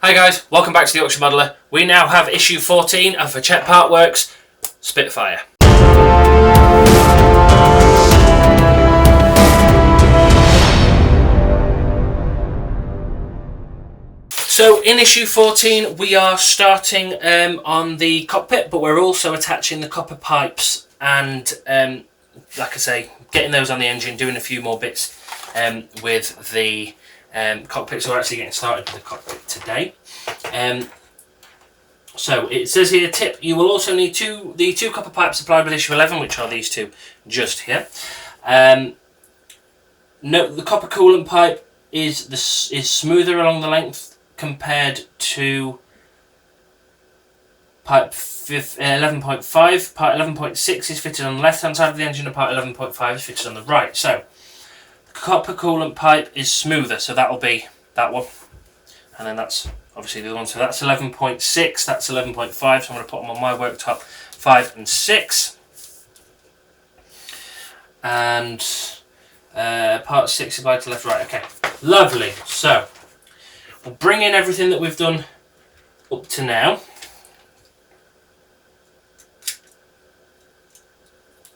Hi guys, welcome back to the Yorkshire Modeller. We now have issue 14 of Hachette Partworks Spitfire. So in issue 14 we are starting on the cockpit, but we're also attaching the copper pipes and like I say, getting those on the engine, doing a few more bits with the cockpit. So we're actually getting started with the cockpit today. So it says here, tip, you will also need the two copper pipes supplied with issue 11, which are these two just here. Note the copper coolant pipe is smoother along the length compared to pipe 11.5. Part 11.6 is fitted on the left hand side of the engine and part 11.5 is fitted on the right. So the copper coolant pipe is smoother, so that'll be that one. And then that's obviously the other one. So that's 11.6, that's 11.5, so I'm going to put them on my worktop 5 and 6. And part 6 is to left, right. Okay, lovely. So we'll bring in everything that we've done up to now.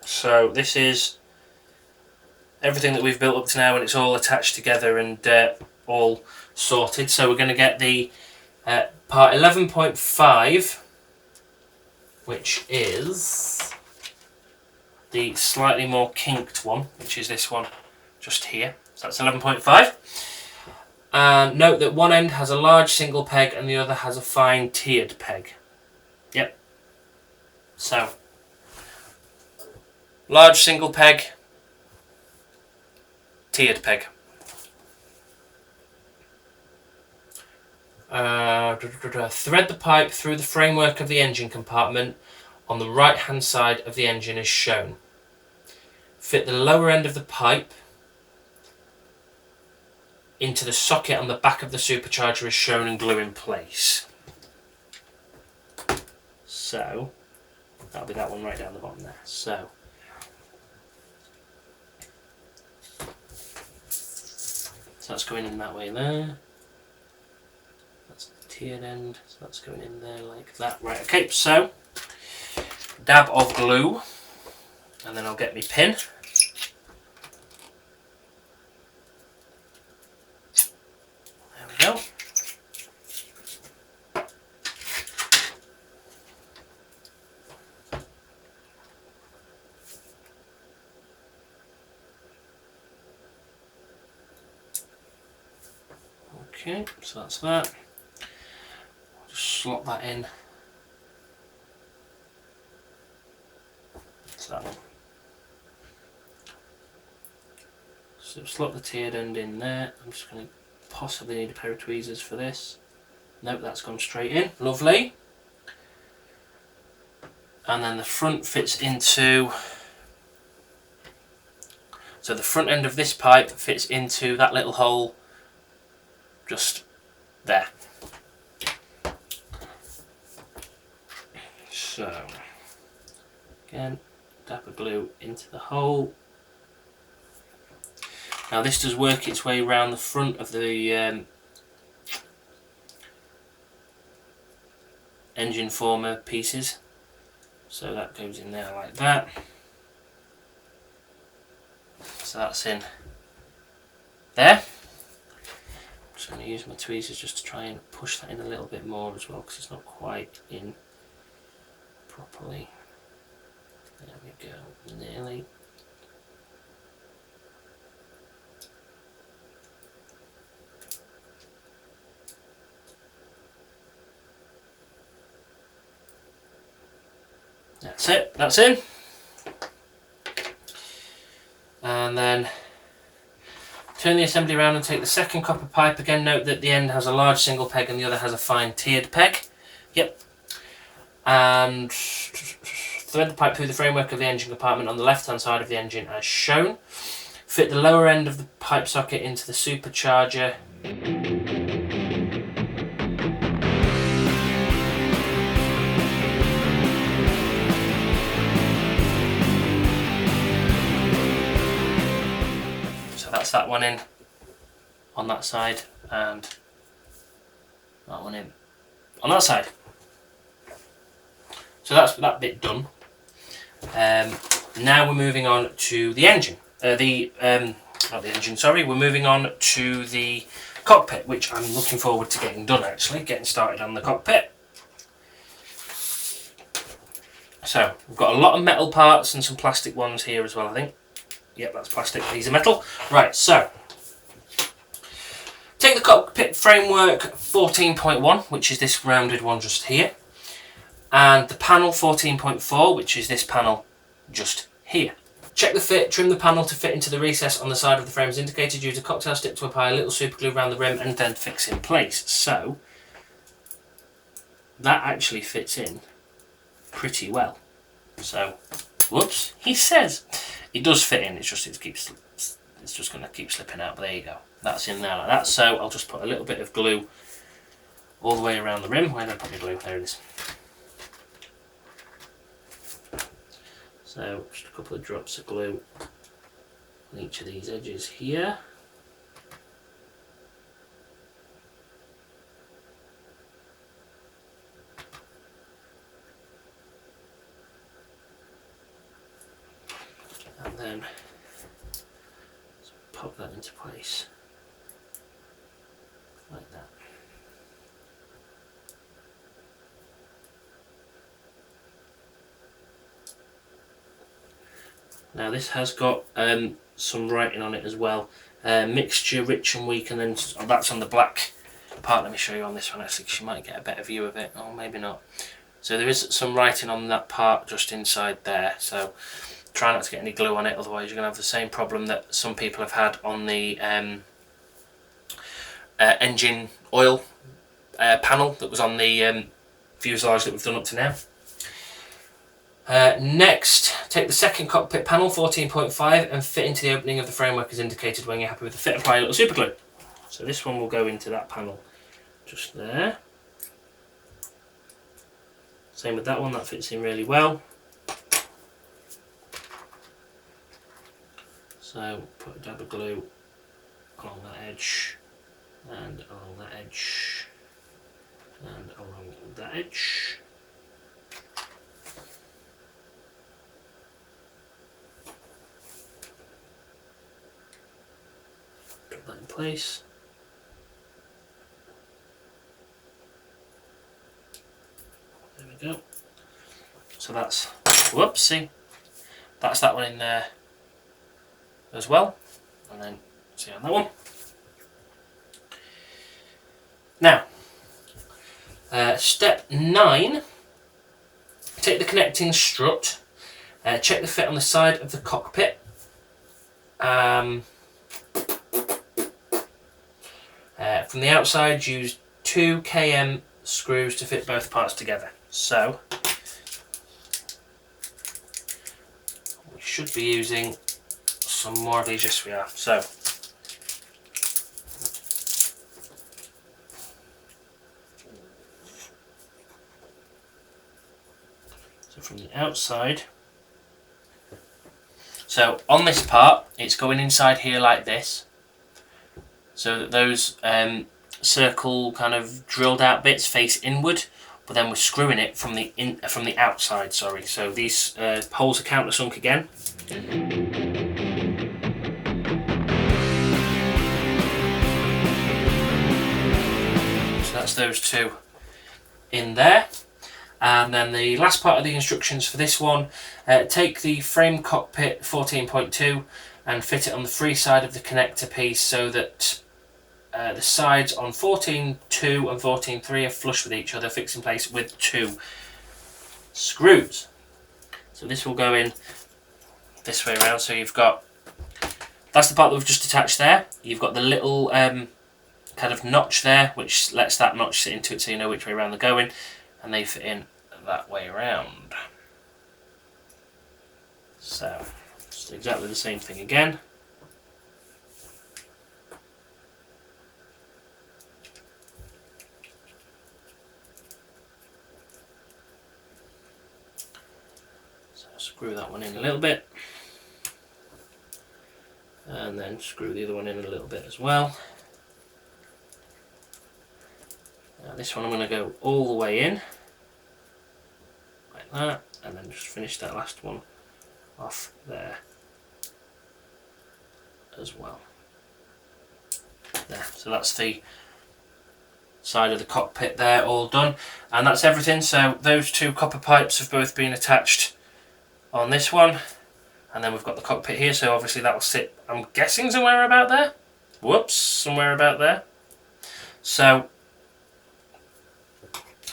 So this is everything that we've built up to now, and it's all attached together and all sorted. So we're going to get the part 11.5, which is the slightly more kinked one, which is this one just here. So that's 11.5. And note that one end has a large single peg and the other has a fine tiered peg. Yep. So large single peg, tiered peg. Thread the pipe through the framework of the engine compartment on the right hand side of the engine as shown. Fit the lower end of the pipe into the socket on the back of the supercharger as shown and glue in place. So that'll be that one right down the bottom there. So that's going in that way there. That's the tiered end, so that's going in there like that. Right, okay, so dab of glue, and then I'll get my pin. There we go. Okay, so that's that. I'll just slot that in. That's that one. So slot the tiered end in there. I'm just going to possibly need a pair of tweezers for this. Nope, that's gone straight in. Lovely. And then the front fits into... So the front end of this pipe fits into that little hole just there. So again, dab of glue into the hole. Now this does work its way around the front of the engine former pieces, so that goes in there like that. So that's in there. I'm just going to use my tweezers just to try and push that in a little bit more as well, because it's not quite in properly. There we go, nearly. That's it, that's in. And then turn the assembly around and take the second copper pipe. Again, note that the end has a large single peg and the other has a fine tiered peg. Yep. And thread the pipe through the framework of the engine compartment on the left hand side of the engine as shown. Fit the lower end of the pipe socket into the supercharger. So that's that one in on that side, and that one in on that side. So that's that bit done. Now we're moving on to the engine. Not the engine, sorry. We're moving on to the cockpit, which I'm looking forward to getting done actually, getting started on the cockpit. So we've got a lot of metal parts and some plastic ones here as well, I think. Yep, that's plastic, these are metal. Right, so take the cockpit framework 14.1, which is this rounded one just here, and the panel 14.4, which is this panel just here. Check the fit, trim the panel to fit into the recess on the side of the frame as indicated. Use a cocktail stick to apply a little super glue around the rim and then fix in place. So that actually fits in pretty well. So, whoops, he says it does fit in. It's just going to keep slipping out. But there you go. That's in there like that. So I'll just put a little bit of glue all the way around the rim. Where did I put my glue? There it is. So just a couple of drops of glue on each of these edges here. And then pop that into place like that. Now this has got some writing on it as well. Mixture, rich and weak, and then that's on the black part. Let me show you on this one actually, because you might get a better view of it. Oh, maybe not. So there is some writing on that part just inside there. So try not to get any glue on it, otherwise you're going to have the same problem that some people have had on the engine oil panel that was on the fuselage that we've done up to now. Next, take the second cockpit panel, 14.5, and fit into the opening of the framework as indicated. When you're happy with the fit, apply a little super glue. So this one will go into that panel just there. Same with that one, that fits in really well. So put a dab of glue along that edge, and along that edge, and along that edge. Put that in place. There we go. So that's, whoopsie, that's that one in there as well, and then see on that one. Now, step 9, take the connecting strut, check the fit on the side of the cockpit. From the outside, use 2 km screws to fit both parts together. So we should be using some more of these. Yes, we are. So from the outside, so on this part it's going inside here like this, so that those circle kind of drilled out bits face inward, but then we're screwing it from the outside, sorry. So these holes are countersunk again. So that's those two in there. And then the last part of the instructions for this one, take the frame cockpit 14.2 and fit it on the free side of the connector piece so that the sides on 14.2 and 14.3 are flush with each other, fixed in place with 2 screws. So this will go in this way around. So you've got, that's the part that we've just attached there. You've got the little kind of notch there, which lets that notch sit into it so you know which way around they're going, and they fit in that way around. So just exactly the same thing again. So screw that one in a little bit, and then screw the other one in a little bit as well. This one I'm going to go all the way in, like that, and then just finish that last one off there as well. There, so that's the side of the cockpit there, all done, and that's everything. So those two copper pipes have both been attached on this one, and then we've got the cockpit here, so obviously that will sit, I'm guessing, somewhere about there. Whoops, somewhere about there. So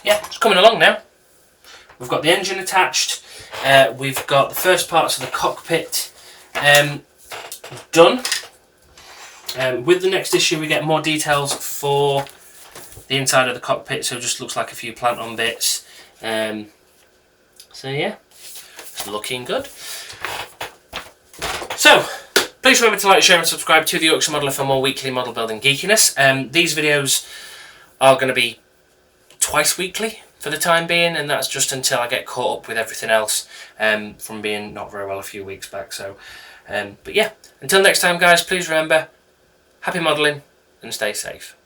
yeah, it's coming along now. We've got the engine attached, we've got the first parts of the cockpit done. With the next issue we get more details for the inside of the cockpit, so it just looks like a few plant on bits. So yeah, it's looking good. So please remember to like, share and subscribe to the Yorkshire Modeller for more weekly model building geekiness. These videos are going to be twice weekly for the time being, and that's just until I get caught up with everything else from being not very well a few weeks back. So but yeah, until next time guys, please remember, happy modelling and stay safe.